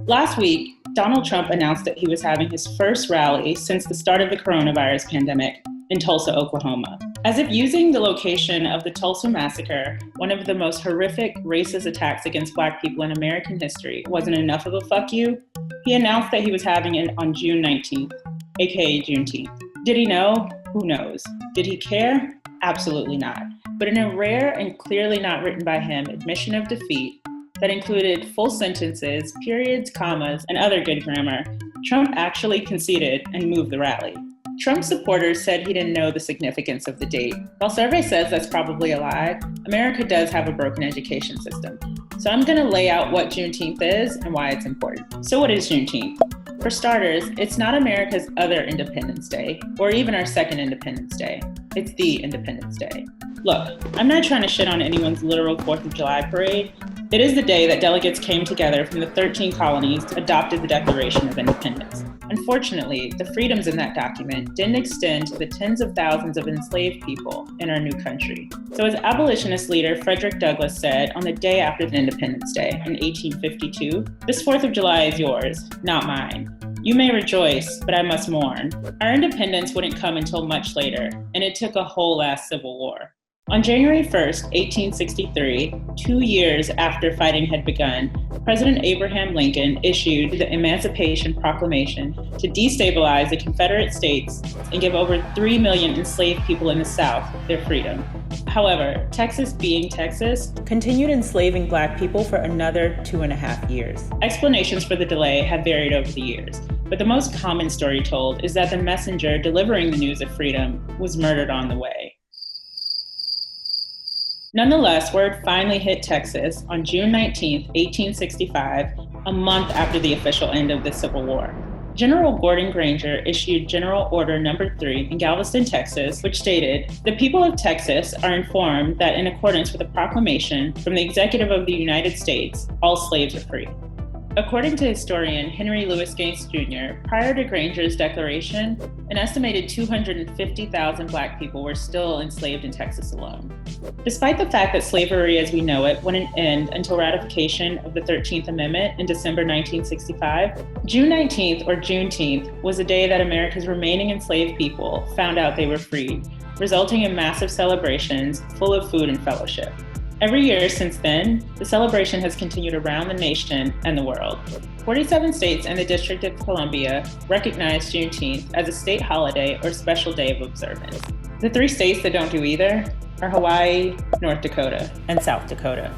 Last week, Donald Trump announced that he was having his first rally since the start of the coronavirus pandemic in Tulsa, Oklahoma. As if using the location of the Tulsa massacre, one of the most horrific racist attacks against Black people in American history, wasn't enough of a fuck you, he announced that he was having it on June 19th, aka Juneteenth. Did he know? Who knows? Did he care? Absolutely not. But in a rare and clearly not written by him admission of defeat that included full sentences, periods, commas, and other good grammar, Trump actually conceded and moved the rally. Trump supporters said he didn't know the significance of the date. While survey says that's probably a lie, America does have a broken education system. So I'm going to lay out what Juneteenth is and why it's important. So what is Juneteenth? For starters, it's not America's other Independence Day, or even our second Independence Day. It's the Independence Day. Look, I'm not trying to shit on anyone's literal 4th of July parade. It is the day that delegates came together from the 13 colonies to adopt the Declaration of Independence. Unfortunately, the freedoms in that document didn't extend to the tens of thousands of enslaved people in our new country. So as abolitionist leader Frederick Douglass said on the day after Independence Day in 1852, this 4th of July is yours, not mine. You may rejoice, but I must mourn. Our independence wouldn't come until much later, and it took a whole ass civil war. On January 1st, 1863, 2 years after fighting had begun, President Abraham Lincoln issued the Emancipation Proclamation to destabilize the Confederate States and give over 3 million enslaved people in the South their freedom. However, Texas being Texas, continued enslaving Black people for another 2.5 years. Explanations for the delay have varied over the years, but the most common story told is that the messenger delivering the news of freedom was murdered on the way. Nonetheless, word finally hit Texas on June 19, 1865, a month after the official end of the Civil War. General Gordon Granger issued General Order No. 3 in Galveston, Texas, which stated, "The people of Texas are informed that in accordance with a proclamation from the Executive of the United States, all slaves are free." According to historian Henry Louis Gates Jr., prior to Granger's declaration, an estimated 250,000 Black people were still enslaved in Texas alone. Despite the fact that slavery as we know it wouldn't end until ratification of the 13th Amendment in December 1965, June 19th or Juneteenth was a day that America's remaining enslaved people found out they were freed, resulting in massive celebrations full of food and fellowship. Every year since then, the celebration has continued around the nation and the world. 47 states and the District of Columbia recognize Juneteenth as a state holiday or special day of observance. The 3 states that don't do either are Hawaii, North Dakota, and South Dakota.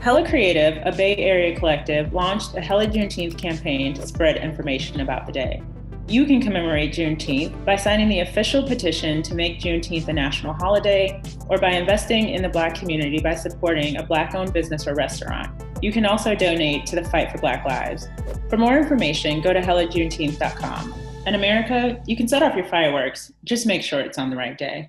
Hella Creative, a Bay Area collective, launched a Hella Juneteenth campaign to spread information about the day. You can commemorate Juneteenth by signing the official petition to make Juneteenth a national holiday, or by investing in the Black community by supporting a Black-owned business or restaurant. You can also donate to the Fight for Black Lives. For more information, go to hellajuneteenth.com. In America, you can set off your fireworks, just make sure it's on the right day.